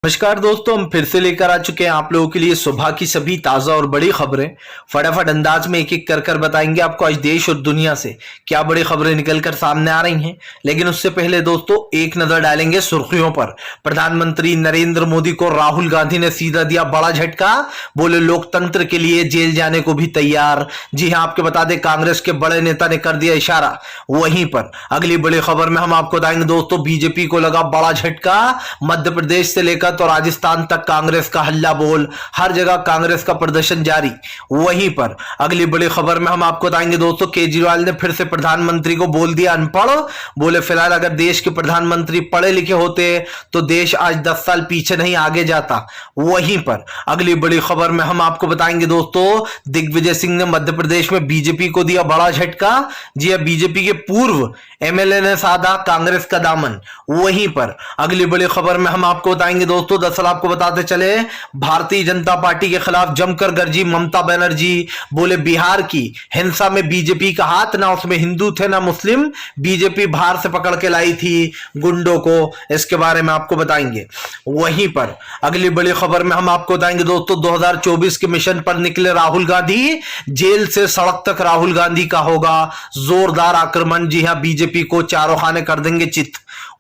नमस्कार दोस्तों, हम फिर से लेकर आ चुके हैं आप लोगों के लिए सुबह की सभी ताजा और बड़ी खबरें। फटाफट अंदाज में एक एक कर बताएंगे आपको आज देश और दुनिया से क्या बड़ी खबरें निकलकर सामने आ रही हैं। लेकिन उससे पहले दोस्तों एक नजर डालेंगे सुर्खियों पर। प्रधानमंत्री नरेंद्र मोदी को राहुल गांधी ने सीधा दिया बड़ा झटका। बोले लोकतंत्र के लिए जेल जाने को भी तैयार। जी हाँ, आपके बता दें कांग्रेस के बड़े नेता ने कर दिया इशारा। वहीं पर अगली बड़ी खबर में हम आपको बताएंगे दोस्तों बीजेपी को लगा बड़ा झटका। मध्य प्रदेश से लेकर तो राजस्थान तक कांग्रेस का हल्ला बोल, हर जगह कांग्रेस का प्रदर्शन जारी। वहीं पर अगली बड़ी खबर में हम आपको बताएंगे दोस्तों केजरीवाल ने फिर से प्रधानमंत्री को बोल दिया अनपढ़। बोले फिलहाल अगर देश के प्रधानमंत्री पढ़े लिखे होते तो देश आज 10 साल पीछे नहीं आगे जाता। वहीं पर अगली बड़ी खबर में हम आपको बताएंगे दोस्तों दिग्विजय सिंह ने मध्य प्रदेश में बीजेपी को दिया बड़ा झटका। जी हां, बीजेपी के पूर्व एमएलए ने साधा कांग्रेस का दामन। वहीं पर अगली बड़ी खबर में हम आपको बताएंगे दोस्तों, दरअसल आपको बताते चले भारतीय जनता पार्टी के खिलाफ जमकर गरजी ममता बनर्जी। बोले बिहार की हिंसा में बीजेपी का हाथ, ना उसमें हिंदू थे ना मुस्लिम, बीजेपी बाहर से पकड़ के लाई थी गुंडों को। इसके बारे में आपको बताएंगे। वहीं पर अगली बड़ी खबर में हम आपको बताएंगे दोस्तों 2024 के मिशन पर निकले राहुल गांधी। जेल से सड़क तक राहुल गांधी का होगा जोरदार आक्रमण। जी हां, बीजेपी को चारों खाने कर देंगे चित।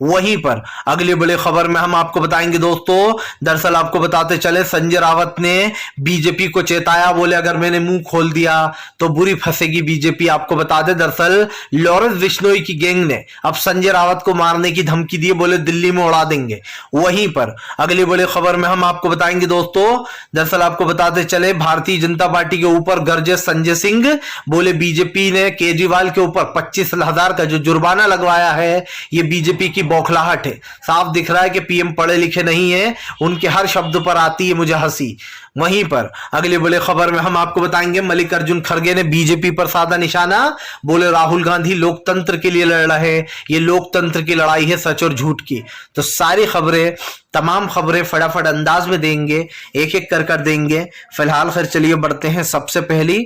वहीं पर अगली बड़ी खबर में हम आपको बताएंगे दोस्तों, दरअसल आपको बताते चले संजय रावत ने बीजेपी को चेताया। बोले अगर मैंने मुंह खोल दिया तो बुरी फंसेगी बीजेपी। आपको बता दे दरअसल लॉरेंस बिश्नोई की गैंग ने अब संजय रावत को मारने की धमकी दी। बोले दिल्ली में उड़ा देंगे। वहीं पर अगली बड़ी खबर में हम आपको बताएंगे दोस्तों, दरअसल आपको बताते चले भारतीय जनता पार्टी के ऊपर गरजे संजय सिंह। बोले बीजेपी ने केजरीवाल के ऊपर 25,000 का जो जुर्माना लगवाया है ये बीजेपी की बौखलाहट है। साफ दिख रहा है कि पीएम पढ़े लिखे नहीं है, उनके हर शब्द पर आती है मुझे हंसी। वहीं पर अगली बड़ी खबर में हम आपको बताएंगे मल्लिकार्जुन खड़गे ने बीजेपी पर साधा निशाना। बोले राहुल गांधी लोकतंत्र के लिए लड़ रहे हैं, ये लोकतंत्र की लड़ाई है सच और झूठ की। तो सारी खबरें, तमाम खबरें फटाफट अंदाज में देंगे, एक एक कर देंगे। फिलहाल फिर चलिए बढ़ते हैं सबसे पहली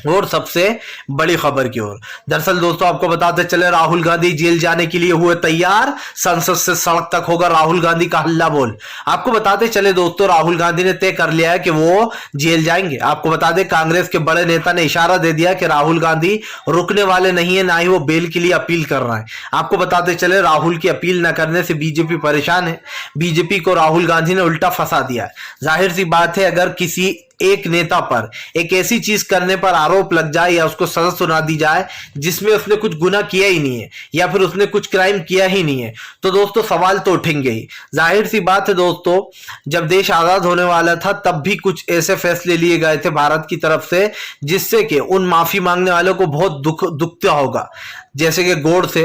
और सबसे बड़ी खबर की ओर। दरअसल दोस्तों आपको बताते चले राहुल गांधी जेल जाने के लिए हुए तैयार। संसद से सड़क तक होगा राहुल गांधी का हल्ला बोल। आपको बताते चले दोस्तों राहुल गांधी ने तय कर लिया है कि वो जेल जाएंगे। आपको बता दें कांग्रेस के बड़े नेता ने इशारा दे दिया कि राहुल गांधी रुकने वाले नहीं है, ना ही वो बेल के लिए अपील कर रहा है। आपको बताते चले राहुल की अपील न करने से बीजेपी परेशान है। बीजेपी को राहुल गांधी ने उल्टा फंसा दिया है। जाहिर सी बात है अगर किसी एक नेता पर एक ऐसी चीज करने पर आरोप लग जाए या उसको सजा सुना दी जाए जिसमें उसने कुछ गुनाह किया ही नहीं है या फिर उसने कुछ क्राइम किया ही नहीं है, तो दोस्तों सवाल तो उठेंगे ही। जाहिर सी बात है दोस्तों, जब देश आजाद होने वाला था तब भी कुछ ऐसे फैसले लिए गए थे भारत की तरफ से जिससे कि उन माफी मांगने वालों को बहुत दुखता होगा। जैसे कि गोडसे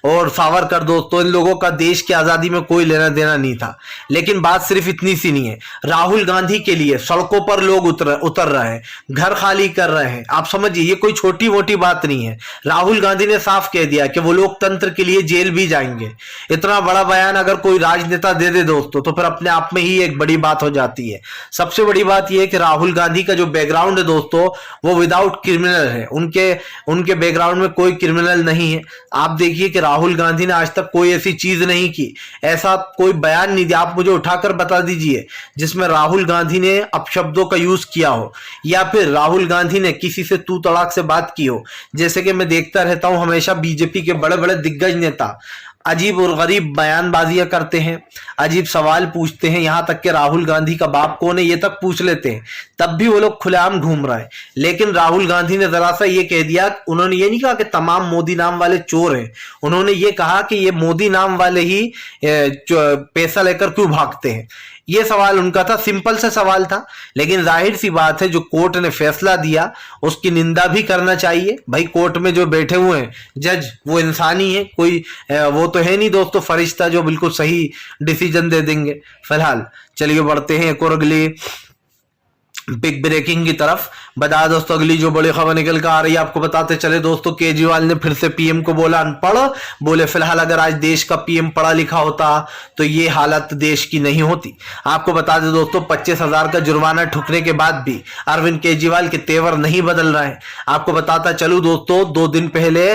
और सावरकर दोस्तों, इन लोगों का देश की आजादी में कोई लेना देना नहीं था। लेकिन बात सिर्फ इतनी सी नहीं है, राहुल गांधी के लिए सड़कों पर लोग उतर रहे हैं, घर खाली कर रहे हैं। आप समझिए ये कोई छोटी मोटी बात नहीं है। राहुल गांधी ने साफ कह दिया कि वो लोकतंत्र के लिए जेल भी जाएंगे। इतना बड़ा बयान अगर कोई राजनेता दे दे दोस्तों तो फिर अपने आप में ही एक बड़ी बात हो जाती है। सबसे बड़ी बात यह है कि राहुल गांधी का जो बैकग्राउंड है दोस्तों वो विदाउट क्रिमिनल है। उनके बैकग्राउंड में कोई क्रिमिनल नहीं है। आप देखिए कि राहुल गांधी ने आज तक कोई ऐसी चीज नहीं की, ऐसा कोई बयान नहीं दिया। आप मुझे उठाकर बता दीजिए जिसमें राहुल गांधी ने अपशब्दों का यूज किया हो या फिर राहुल गांधी ने किसी से तू तड़ाक से बात की हो। जैसे कि मैं देखता रहता हूं हमेशा बीजेपी के बड़े बड़े दिग्गज नेता अजीब और गरीब बयानबाजियां करते हैं, अजीब सवाल पूछते हैं। यहां तक कि राहुल गांधी का बाप कौन है ये तक पूछ लेते हैं, तब भी वो लोग खुलेआम घूम रहे हैं। लेकिन राहुल गांधी ने जरा सा ये कह दिया, उन्होंने ये नहीं कहा कि तमाम मोदी नाम वाले चोर हैं, उन्होंने ये कहा कि ये मोदी नाम वाले ही पैसा लेकर क्यों भागते हैं। ये सवाल उनका था, सिंपल सा सवाल था। लेकिन जाहिर सी बात है जो कोर्ट ने फैसला दिया उसकी निंदा भी करना चाहिए। भाई कोर्ट में जो बैठे हुए हैं जज वो इंसान ही है, कोई वो तो है नहीं दोस्तों फरिश्ता जो बिल्कुल सही डिसीजन दे देंगे। फिलहाल चलिए बढ़ते हैं एक और अगली बिग ब्रेकिंग की तरफ। बता दोस्तों अगली जो बड़ी खबर निकल कर आ रही है आपको बताते चले दोस्तों केजरीवाल ने फिर से पीएम को बोला अनपढ़। बोले फिलहाल अगर आज देश का पीएम पढ़ा लिखा होता तो ये हालत देश की नहीं होती। आपको बता दें दोस्तों 25,000 का जुर्माना ठुकने के बाद भी अरविंद केजरीवाल के तेवर नहीं बदल रहे हैं। आपको बताता चलूं दोस्तों 2 दिन पहले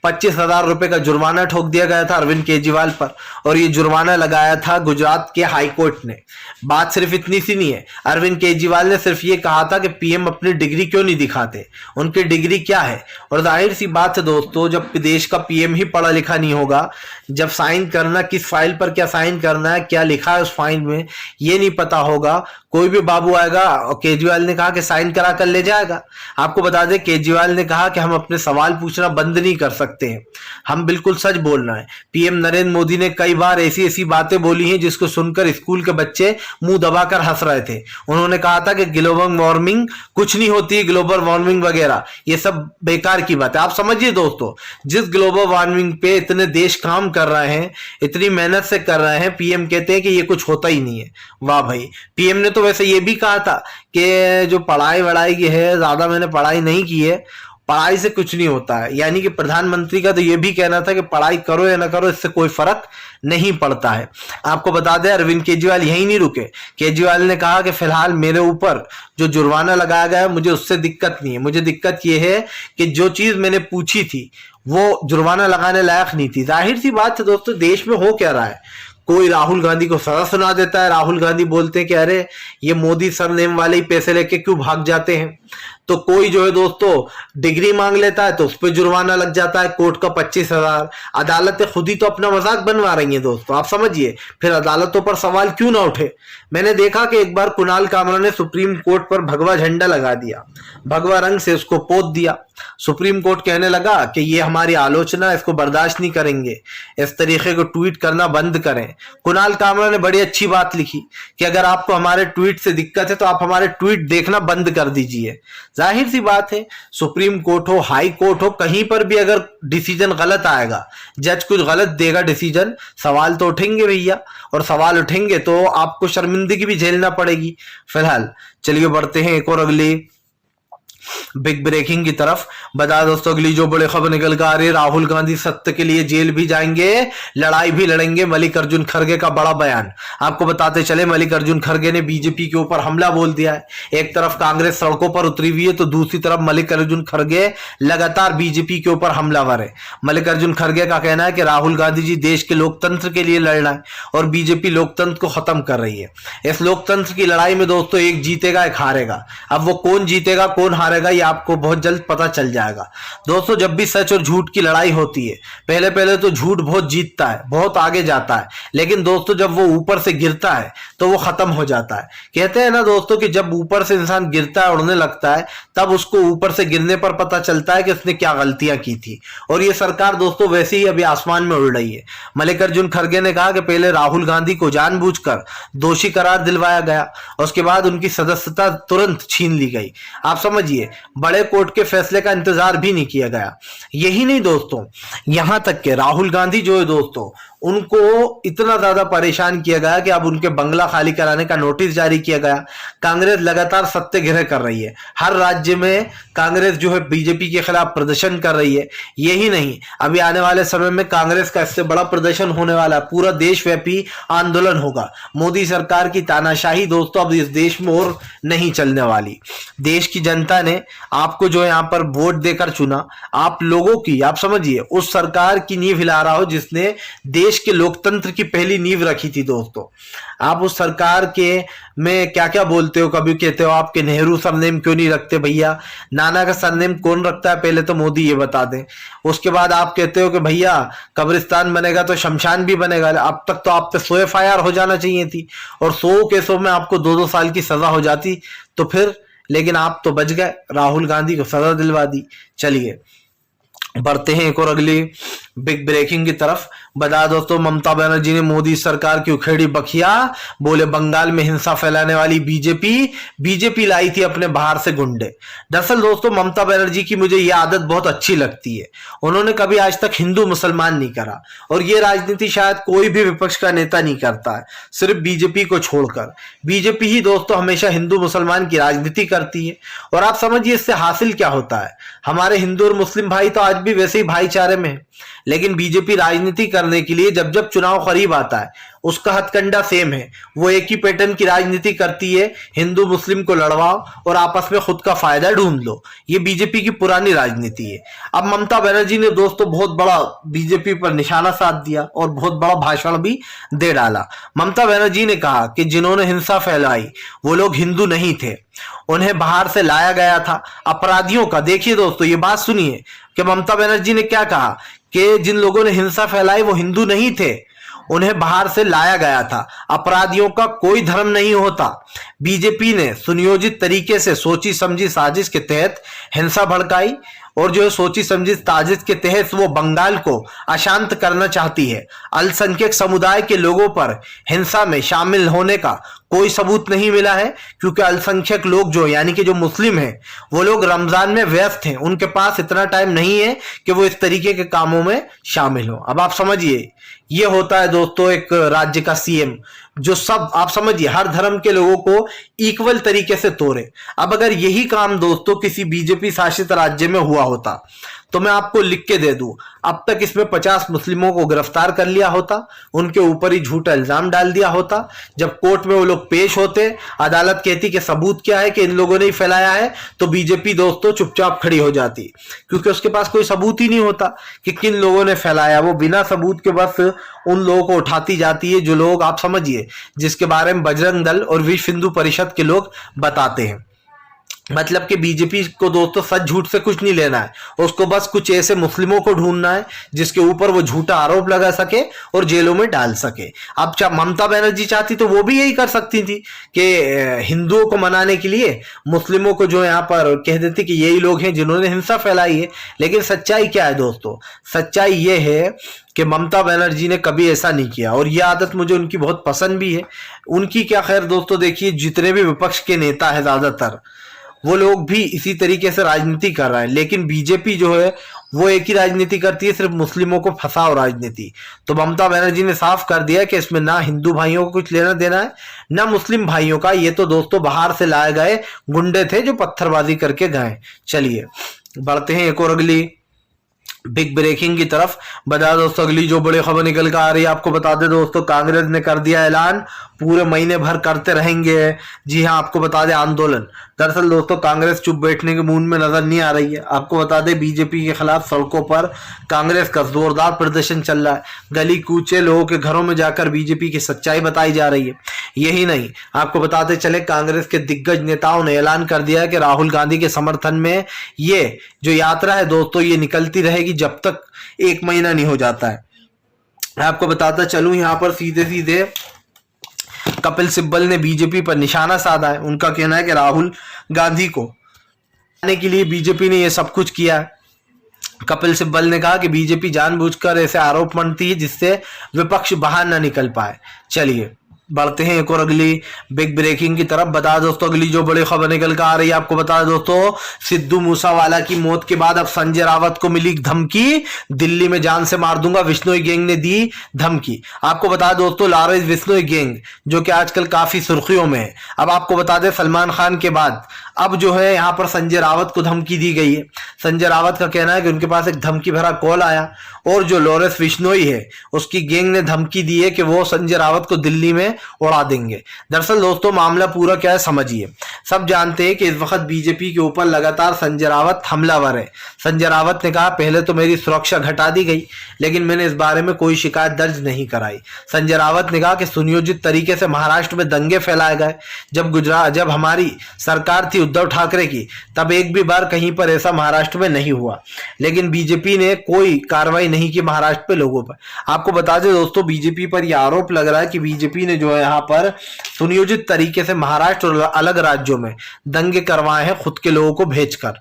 25,000 रुपए का जुर्माना ठोक दिया गया था अरविंद केजरीवाल पर, और ये जुर्माना लगाया था गुजरात के हाई कोर्ट ने। बात सिर्फ इतनी सी नहीं है, अरविंद केजरीवाल ने सिर्फ ये कहा था कि पीएम अपनी डिग्री क्यों नहीं दिखाते, उनकी डिग्री क्या है। और जाहिर सी बात है दोस्तों, जब देश का पीएम ही पढ़ा लिखा नहीं होगा, जब साइन करना, किस फाइल पर क्या साइन करना है, क्या लिखा है उस फाइल में, ये नहीं पता होगा, कोई भी बाबू आएगा और केजरीवाल ने कहा कि साइन करा कर ले जाएगा। आपको बता दें, केजरीवाल ने कहा कि हम अपने सवाल पूछना बंद नहीं कर सकते हैं, हम बिल्कुल सच बोलना है। पीएम नरेंद्र मोदी ने कई बार ऐसी ऐसी बातें बोली हैं जिसको सुनकर स्कूल के बच्चे मुंह दबाकर हंस रहे थे। उन्होंने कहा था कि ग्लोबल वार्मिंग कुछ नहीं होती है, ग्लोबल वार्मिंग वगैरह ये सब बेकार की बात है। आप समझिए दोस्तों, जिस ग्लोबल वार्मिंग पे इतने देश काम कर रहे हैं, इतनी मेहनत से कर रहे हैं, पीएम कहते हैं कि ये कुछ होता ही नहीं है। वाह भाई, पीएम ने तो वैसे ये भी कहा था कि जो पढ़ाई वढ़ाई की है, ज्यादा मैंने पढ़ाई नहीं की है, पढ़ाई से कुछ नहीं होता है। यानी कि प्रधानमंत्री का तो ये भी कहना था कि पढ़ाई करो या ना करो, इससे कोई फर्क नहीं पड़ता है। आपको बता दें, अरविंद केजरीवाल यहीं नहीं रुके। केजरीवाल ने कहा कि फिलहाल मेरे ऊपर जो जुर्माना लगाया गया है, मुझे उससे दिक्कत नहीं है। मुझे दिक्कत ये है कि जो चीज मैंने पूछी थी वो जुर्माना लगाने लायक नहीं थी। जाहिर सी बात है दोस्तों, देश में हो क्या रहा है, कोई राहुल गांधी को सजा सुना देता है, राहुल गांधी बोलते हैं कि अरे ये मोदी सरनेम वाले ही पैसे लेके क्यों भाग जाते हैं। तो कोई जो है दोस्तों डिग्री मांग लेता है तो उस पर जुर्माना लग जाता है कोर्ट का 25,000। अदालतें खुद ही तो अपना मजाक बनवा रही हैं दोस्तों, आप समझिए, फिर अदालतों पर सवाल क्यों ना उठे। मैंने देखा कि एक बार कुणाल कामरा ने सुप्रीम कोर्ट पर भगवा झंडा लगा दिया, भगवा रंग से उसको पोत दिया। सुप्रीम कोर्ट कहने लगा कि ये हमारी आलोचना, इसको बर्दाश्त नहीं करेंगे, इस तरीके को ट्वीट करना बंद करें। कुणाल कामरा ने बड़ी अच्छी बात लिखी कि अगर आपको हमारे ट्वीट से दिक्कत है तो आप हमारे ट्वीट देखना बंद कर दीजिए। जाहिर सी बात है, सुप्रीम कोर्ट हो, हाई कोर्ट हो, कहीं पर भी अगर डिसीजन गलत आएगा, जज कुछ गलत देगा डिसीजन, सवाल तो उठेंगे भैया, और सवाल उठेंगे तो आपको शर्मिंदगी भी झेलना पड़ेगी। फिलहाल चलिए बढ़ते हैं एक और अगली बिग ब्रेकिंग की तरफ। बता दोस्तों, अगली जो बड़ी खबर निकल कर आ रही है, राहुल गांधी सत्य के लिए जेल भी जाएंगे, लड़ाई भी लड़ेंगे, मल्लिकार्जुन खड़गे का बड़ा बयान। आपको बताते चले, मल्लिकार्जुन खड़गे ने बीजेपी के ऊपर हमला बोल दिया है। एक तरफ कांग्रेस सड़कों पर उतरी हुई है तो दूसरी तरफ मल्लिकार्जुन खड़गे लगातार बीजेपी के ऊपर हमलावर है। मल्लिकार्जुन खड़गे का कहना है कि राहुल गांधी जी देश के लोकतंत्र के लिए लड़ रहा है और बीजेपी लोकतंत्र को खत्म कर रही है। इस लोकतंत्र की लड़ाई में दोस्तों एक जीतेगा एक हारेगा। अब वो कौन जीतेगा कौन हारेगा ये आपको बहुत जल्द पता चल जाएगा। दोस्तों, जब भी सच और झूठ की लड़ाई होती है, पहले पहले तो झूठ बहुत जीतता है, बहुत आगे जाता है, लेकिन दोस्तों जब वो ऊपर से गिरता है तो वो खत्म हो जाता है। कहते हैं ना दोस्तों कि जब ऊपर से इंसान गिरता है, उड़ने लगता है, तब उसको ऊपर से गिरने पर पता चलता है कि उसने क्या गलतियां की थी। और ये सरकार दोस्तों वैसे ही अभी आसमान में उड़ रही है। मल्लिकार्जुन खड़गे ने कहा कि पहले राहुल गांधी को जानबूझकर दोषी करार दिलवाया गया, उसके बाद उनकी सदस्यता तुरंत छीन ली गई। आप समझिए, बड़े कोर्ट के फैसले का इंतजार भी नहीं किया गया। यही नहीं दोस्तों, यहां तक के राहुल गांधी जो है दोस्तों, उनको इतना ज्यादा परेशान किया गया कि अब उनके बंगला खाली कराने का नोटिस जारी किया गया। कांग्रेस लगातार सत्याग्रह कर रही है, हर राज्य में कांग्रेस जो है बीजेपी के खिलाफ प्रदर्शन कर रही है। यही नहीं, अभी आने वाले समय में कांग्रेस का इससे बड़ा प्रदर्शन होने वाला है, पूरा देशव्यापी आंदोलन होगा। मोदी सरकार की तानाशाही दोस्तों अब इस देश में और नहीं चलने वाली। देश की जनता ने आपको जो यहां पर वोट देकर चुना, आप लोगों की, आप समझिए, उस सरकार की नींव हिला रहा हो जिसने देश के लोकतंत्र की पहली नींव रखी थी। दोस्तों, आप उस सरकार के में क्या क्या बोलते हो, कभी कहते हो आपके नेहरू सरनेम क्यों नहीं रखते भैया, नाना का सरनेम कौन रखता है, पहले तो मोदी ये बता दें। उसके बाद आप कहते हो कि भैया कब्रिस्तान बनेगा तो शमशान भी बनेगा। अब तक तो आप पे 100 FIR हो जाना चाहिए थी और 100 केसों में आपको 2-2 साल की सजा हो जाती, तो फिर, लेकिन आप तो बच गए, राहुल गांधी को सजा दिलवा दी। चलिए बढ़ते हैं एक और अगली बिग ब्रेकिंग की तरफ। बता दोस्तों, ममता बनर्जी ने मोदी सरकार की उखेड़ी बखिया, बोले बंगाल में हिंसा फैलाने वाली बीजेपी लाई थी अपने बाहर से गुंडे। दरअसल दोस्तों, ममता बनर्जी की मुझे यह आदत बहुत अच्छी लगती है। उन्होंने कभी आज तक हिंदू मुसलमान नहीं करा, और ये राजनीति शायद कोई भी विपक्ष का नेता नहीं करता है, सिर्फ बीजेपी को छोड़कर। बीजेपी ही दोस्तों हमेशा हिंदू मुसलमान की राजनीति करती है। और आप समझिए इससे हासिल क्या होता है, हमारे हिंदू और मुस्लिम भाई तो आज भी वैसे ही भाईचारे में है। लेकिन बीजेपी राजनीति करने के लिए जब जब चुनाव करीब आता है उसका हथकंडा सेम है। वो एक ही पैटर्न की राजनीति करती है, हिंदू मुस्लिम को लड़वाओ और आपस में खुद का फायदा ढूंढ लो। ये बीजेपी की पुरानी राजनीति है। अब ममता बनर्जी ने दोस्तों बहुत बड़ा बीजेपी पर निशाना साध दिया और बहुत बड़ा भाषण भी दे डाला। ममता बनर्जी ने कहा कि जिन्होंने हिंसा फैलाई वो लोग हिंदू नहीं थे, उन्हें बाहर से लाया गया था अपराधियों का। देखिए दोस्तों, ये बात सुनिए कि ममता बनर्जी ने क्या कहा कि जिन लोगों ने हिंसा फैलाई वो हिंदू नहीं थे, उन्हें बाहर से लाया गया था। अपराधियों का कोई धर्म नहीं होता। बीजेपी ने सुनियोजित तरीके से सोची समझी साजिश के तहत हिंसा भड़काई और जो है सोची समझी साजिश के तहत वो बंगाल को अशांत करना चाहती है। अल्पसंख्यक समुदाय के लोगों पर हिंसा में शामिल होने का कोई सबूत नहीं मिला है, क्योंकि अल्पसंख्यक लोग जो यानी कि जो मुस्लिम हैं वो लोग रमजान में व्यस्त हैं, उनके पास इतना टाइम नहीं है कि वो इस तरीके के कामों में शामिल हो। अब आप समझिए, ये होता है दोस्तों एक राज्य का सीएम जो सब आप समझिए हर धर्म के लोगों को इक्वल तरीके से तोड़े। अब अगर यही काम दोस्तों किसी बीजेपी शासित राज्य में हुआ होता तो मैं आपको लिख के दे दूं, अब तक इसमें 50 मुस्लिमों को गिरफ्तार कर लिया होता, उनके ऊपर ही झूठा इल्जाम डाल दिया होता। जब कोर्ट में वो लोग पेश होते, अदालत कहती कि सबूत क्या है कि इन लोगों ने ही फैलाया है, तो बीजेपी दोस्तों चुपचाप खड़ी हो जाती, क्योंकि उसके पास कोई सबूत ही नहीं होता कि किन लोगों ने फैलाया। वो बिना सबूत के बस उन लोगों को उठाती जाती है जो लोग आप समझिए जिसके बारे में बजरंग दल और विश्व हिंदू परिषद के लोग बताते हैं। मतलब कि बीजेपी को दोस्तों सच झूठ से कुछ नहीं लेना है, उसको बस कुछ ऐसे मुस्लिमों को ढूंढना है जिसके ऊपर वो झूठा आरोप लगा सके और जेलों में डाल सके। अब ममता बनर्जी चाहती तो वो भी यही कर सकती थी कि हिंदुओं को मनाने के लिए मुस्लिमों को जो यहाँ पर कह देती कि यही लोग हैं जिन्होंने हिंसा फैलाई है। लेकिन सच्चाई क्या है दोस्तों? सच्चाई ये है कि ममता बनर्जी ने कभी ऐसा नहीं किया और ये आदत मुझे उनकी बहुत पसंद भी है। उनकी क्या खैर दोस्तों, देखिए जितने भी विपक्ष के नेता है ज्यादातर वो लोग भी इसी तरीके से राजनीति कर रहे हैं, लेकिन बीजेपी जो है वो एक ही राजनीति करती है, सिर्फ मुस्लिमों को फंसाओ राजनीति। तो ममता बनर्जी ने साफ कर दिया कि इसमें ना हिंदू भाइयों को कुछ लेना देना है ना मुस्लिम भाइयों का। ये तो दोस्तों बाहर से लाए गए गुंडे थे जो पत्थरबाजी करके गए। चलिए बढ़ते हैं एक और अगली बिग ब्रेकिंग की तरफ। बता दोस्तों अगली जो बड़ी खबर निकल कर आ रही है, आपको बता दें दोस्तों कांग्रेस ने कर दिया ऐलान, पूरे महीने भर करते रहेंगे। जी हाँ, आपको बता दें आंदोलन। दरअसल दोस्तों कांग्रेस चुप बैठने के मूड में नजर नहीं आ रही है। आपको बता दें बीजेपी के खिलाफ सड़कों पर कांग्रेस का जोरदार प्रदर्शन चल रहा है। गली कूचे लोगों के घरों में जाकर बीजेपी की सच्चाई बताई जा रही है। यही नहीं, आपको बताते चले कांग्रेस के दिग्गज नेताओं ने ऐलान कर दिया है कि राहुल गांधी के समर्थन में ये जो यात्रा है दोस्तों ये निकलती रहेगी जब तक 1 महीना नहीं हो जाता है। आपको बताता चलूं यहाँ पर सीधे सीधे कपिल सिब्बल ने बीजेपी पर निशाना साधा है। उनका कहना है कि राहुल गांधी को आने के लिए बीजेपी ने यह सब कुछ किया है। कपिल सिब्बल ने कहा कि बीजेपी जानबूझकर ऐसे आरोप बनती है जिससे विपक्ष बाहर ना निकल पाए। चलिए बढ़ते हैं एक और अगली बिग ब्रेकिंग की तरफ। बता दोस्तों अगली जो बड़ी खबर निकल कर आ रही है, आपको बता दोस्तों सिद्धू मूसावाला की मौत के बाद अब संजय रावत को मिली धमकी, दिल्ली में जान से मार दूंगा, विश्नोई गैंग ने दी धमकी। आपको बता दोस्तों लॉरेंस विश्नोई गैंग जो कि आजकल काफी सुर्खियों में है। अब आपको बता दें सलमान खान के बाद अब जो है यहाँ पर संजय रावत को धमकी दी गई है। संजय रावत का कहना है कि उनके पास एक धमकी भरा कॉल आया और जो लॉरेंस विश्नोई है उसकी गैंग ने धमकी दी है कि वो संजय रावत को दिल्ली में उड़ा देंगे। दरअसल दोस्तों मामला पूरा क्या है समझिए। सब जानते हैं कि इस वक्त बीजेपी के ऊपर लगातार संजय रावत हमलावर है। संजय रावत ने कहा पहले तो मेरी सुरक्षा घटा दी गई लेकिन मैंने इस बारे में कोई शिकायत दर्ज नहीं कराई। संजय रावत ने कहा कि सुनियोजित तरीके से महाराष्ट्र में दंगे फैलाए गए। जब हमारी सरकार थी उद्धव ठाकरे की तब एक भी बार कहीं पर ऐसा महाराष्ट्र में नहीं हुआ, लेकिन बीजेपी ने कोई कार्रवाई नहीं की महाराष्ट्र पे लोगों पर। आपको बता दें दोस्तों बीजेपी पर यह आरोप लग रहा है कि बीजेपी ने जो है यहाँ पर सुनियोजित तरीके से महाराष्ट्र और अलग राज्यों में दंगे करवाए हैं खुद के लोगों को भेजकर।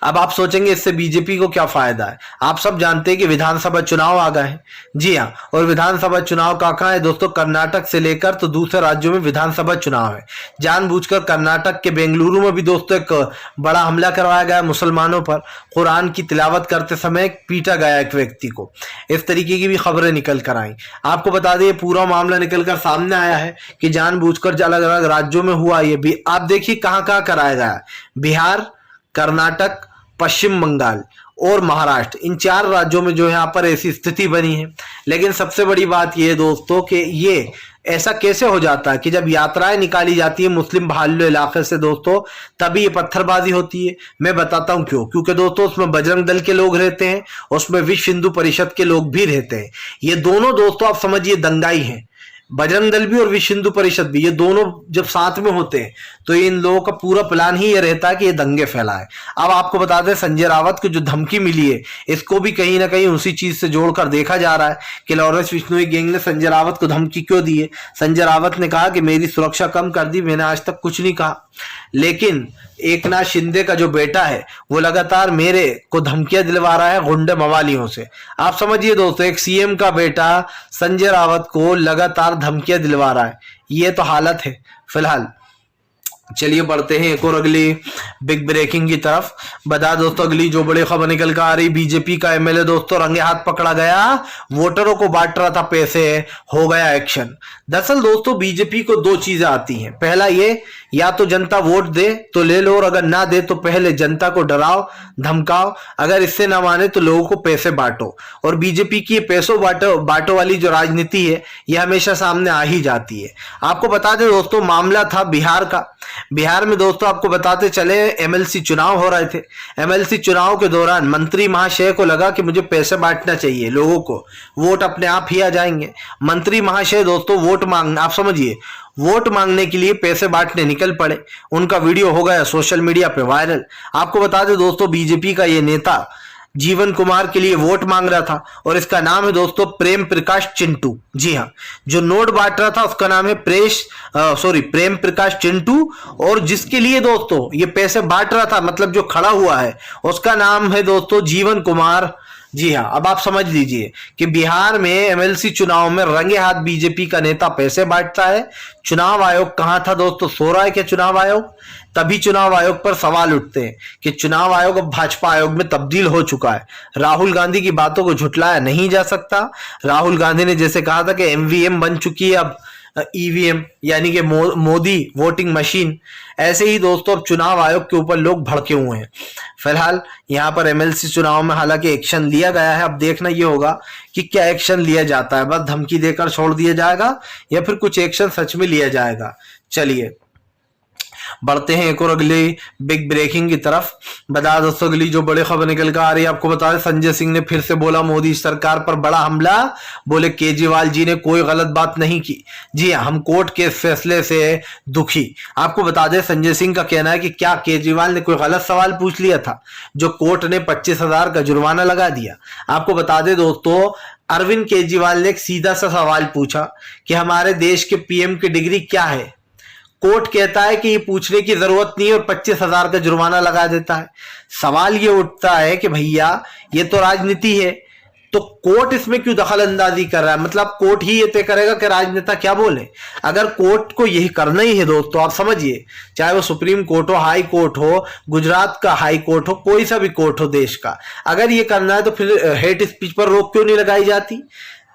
अब आप सोचेंगे इससे बीजेपी को क्या फायदा है। आप सब जानते हैं कि विधानसभा चुनाव आ गए हैं। जी हाँ, और विधानसभा चुनाव कहाँ है दोस्तों? कर्नाटक से लेकर तो दूसरे राज्यों में विधानसभा चुनाव है। जानबूझकर कर्नाटक के बेंगलुरु में भी दोस्तों एक बड़ा हमला करवाया गया मुसलमानों पर। कुरान की तिलावत करते समय पीटा गया एक व्यक्ति को। इस तरीके की भी खबरें निकल कर आई। आपको बता दें पूरा मामला निकल कर सामने आया है कि जानबूझकर अलग अलग राज्यों में हुआ। ये भी आप देखिए कहाँ कहाँ कराया गया, बिहार, कर्नाटक पश्चिम बंगाल और महाराष्ट्र, इन 4 राज्यों में जो यहाँ पर ऐसी स्थिति बनी है। लेकिन सबसे बड़ी बात यह है दोस्तों कि ये ऐसा कैसे हो जाता है कि जब यात्राएं निकाली जाती है मुस्लिम भाल्य इलाके से दोस्तों, तभी ये पत्थरबाजी होती है। मैं बताता हूं क्यों। क्योंकि दोस्तों उसमें बजरंग दल के लोग रहते हैं, उसमें विश्व हिंदू परिषद के लोग भी रहते हैं। ये दोनों दोस्तों आप समझिए दंगाई हैं, बजरंग दल भी और विश्व हिंदू परिषद भी, ये दोनों जब साथ में होते हैं तो इन लोगों का पूरा प्लान ही ये रहता है कि ये दंगे फैलाए। अब आपको बता दें संजय रावत को जो धमकी मिली है, इसको भी कहीं ना कहीं उसी चीज से जोड़कर देखा जा रहा है कि लॉरेंस बिश्नोई गैंग ने संजय रावत को धमकी क्यों दी है। संजय रावत ने कहा कि मेरी सुरक्षा कम कर दी, मैंने आज तक कुछ नहीं कहा। लेकिन एकनाथ शिंदे का जो बेटा है वो लगातार मेरे को धमकियां दिलवा रहा है गुंडे मवालियों से। आप समझिए दोस्तों, एक सीएम का बेटा संजय रावत को लगातार धमकियां दिलवा रहा है। ये तो हालत है फिलहाल। चलिए बढ़ते हैं एक और अगली बिग ब्रेकिंग की तरफ। बता दोस्तों अगली जो बड़ी खबर निकल कर आ रही, बीजेपी का एमएलए दोस्तों रंगे हाथ पकड़ा गया, वोटरों को बांट रहा था पैसे, हो गया एक्शन। दरअसल दोस्तों बीजेपी को 2 चीजें आती हैं। पहला ये, या तो जनता वोट दे तो ले लो और अगर ना दे तो पहले जनता को डराओ धमकाओ, अगर इससे ना माने तो लोगों को पैसे बांटो। और बीजेपी की पैसों बांटो वाली जो राजनीति है ये हमेशा सामने आ ही जाती है। आपको बता दें दोस्तों मामला था बिहार का। बिहार में दोस्तों आपको बताते चले एमएलसी चुनाव हो रहे थे। एमएलसी चुनाव के दौरान मंत्री महाशय को लगा कि मुझे पैसे बांटना चाहिए, लोगों को वोट अपने आप ही आ जाएंगे। मंत्री महाशय दोस्तों वोट मांगने, आप समझिए वोट मांगने के लिए पैसे बांटने निकल पड़े। उनका वीडियो हो गया सोशल मीडिया पे वायरल। आपको बता दें दोस्तों बीजेपी का ये नेता जीवन कुमार के लिए वोट मांग रहा था और इसका नाम है दोस्तों प्रेम प्रकाश चिंटू। जी हाँ, जो नोट बांट रहा था उसका नाम है प्रेम प्रकाश चिंटू, और जिसके लिए दोस्तों ये पैसे बांट रहा था मतलब जो खड़ा हुआ है उसका नाम है दोस्तों जीवन कुमार। जी हाँ, अब आप समझ लीजिए कि बिहार में एमएलसी चुनाव में रंगे हाथ बीजेपी का नेता पैसे बांटता है। चुनाव आयोग कहां था दोस्तों, सो रहा है क्या चुनाव आयोग? तभी चुनाव आयोग पर सवाल उठते हैं कि चुनाव आयोग अब भाजपा आयोग में तब्दील हो चुका है। राहुल गांधी की बातों को झुटलाया नहीं जा सकता। राहुल गांधी ने जैसे कहा था कि एमवीएम बन चुकी है अब ईवीएम यानी कि मोदी वोटिंग मशीन, ऐसे ही दोस्तों अब चुनाव आयोग के ऊपर लोग भड़के हुए हैं। फिलहाल यहाँ पर एमएलसी चुनाव में हालांकि एक्शन लिया गया है। अब देखना ये होगा कि क्या एक्शन लिया जाता है, बस धमकी देकर छोड़ दिया जाएगा या फिर कुछ एक्शन सच में लिया जाएगा। चलिए बढ़ते हैं एक और अगली बिग ब्रेकिंग की तरफ। बता दोस्तों अगली जो बड़ी खबर निकल कर आ रही है, आपको बता दें संजय सिंह ने फिर से बोला मोदी सरकार पर बड़ा हमला। बोले केजरीवाल जी ने कोई गलत बात नहीं की। जी हाँ, हम कोर्ट के फैसले से दुखी। आपको बता दें संजय सिंह का कहना है कि क्या केजरीवाल ने कोई गलत सवाल पूछ लिया था जो कोर्ट ने 25,000 का जुर्माना लगा दिया। आपको बता दें दोस्तों अरविंद केजरीवाल ने एक सीधा सा सवाल पूछा कि हमारे देश के पीएम की डिग्री क्या है। कोर्ट कहता है कि ये पूछने की जरूरत नहीं और 25,000 का जुर्माना लगा देता है। सवाल ये उठता है कि भैया ये तो राजनीति है, तो कोर्ट इसमें क्यों दखल अंदाजी कर रहा है? मतलब कोर्ट ही ये तय करेगा कि राजनेता क्या बोले। अगर कोर्ट को यही करना ही है दोस्तों, आप समझिए चाहे वो सुप्रीम कोर्ट हो, हाई कोर्ट हो, गुजरात का हाई कोर्ट हो, कोई सा भी कोर्ट हो देश का, अगर ये करना है तो फिर हेट स्पीच पर रोक क्यों नहीं लगाई जाती?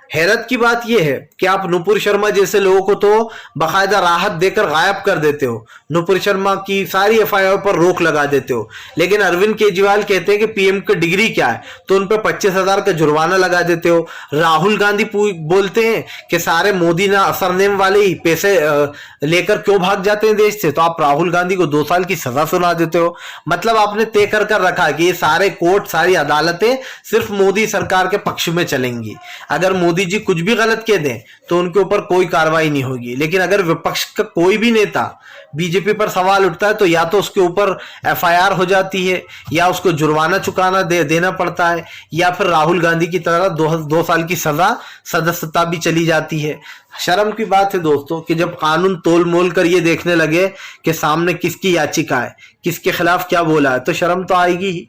हैरत की बात यह है कि आप नुपुर शर्मा जैसे लोगों को तो बाकायदा राहत देकर गायब कर देते हो, नुपुर शर्मा की सारी एफआईआर पर रोक लगा देते हो, लेकिन अरविंद केजरीवाल कहते हैं कि पीएम की डिग्री क्या है तो उन पर 25,000 का जुर्माना लगा देते हो। राहुल गांधी बोलते हैं कि सारे मोदी ना सरनेम वाले ही पैसे लेकर क्यों भाग जाते हैं देश से, तो आप राहुल गांधी को 2 साल की सजा सुना देते हो। मतलब आपने तय कर रखा है कि ये सारे कोर्ट सारी अदालतें सिर्फ मोदी सरकार के पक्ष में चलेंगी। अगर मोदी जी कुछ भी गलत कह दें तो उनके ऊपर कोई कार्रवाई नहीं होगी, लेकिन अगर विपक्ष का कोई भी नेता बीजेपी पर सवाल उठता है तो या तो उसके ऊपर एफआईआर हो जाती है या उसको जुर्माना चुकाना देना पड़ता है या फिर राहुल गांधी की तरह 2 साल की सजा सदस्यता भी चली जाती है। शर्म की बात है दोस्तों कि जब कानून तोल मोल कर ये देखने लगे कि सामने किसकी याचिका है, किसके खिलाफ क्या बोला है, तो शर्म तो आएगी ही।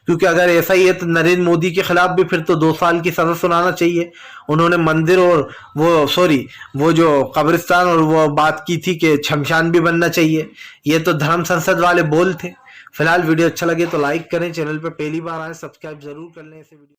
क्योंकि अगर ऐसा ही है तो नरेंद्र मोदी के खिलाफ भी फिर तो 2 साल की सजा सुनाना चाहिए। उन्होंने मंदिर और वो जो कब्रिस्तान और वो बात की थी कि शमशान भी बनना चाहिए। ये तो धर्म संसद वाले बोल थे। फिलहाल वीडियो अच्छा लगे तो लाइक करें, चैनल पे पहली बार आए सब्सक्राइब जरूर कर लें इसे वीडियो।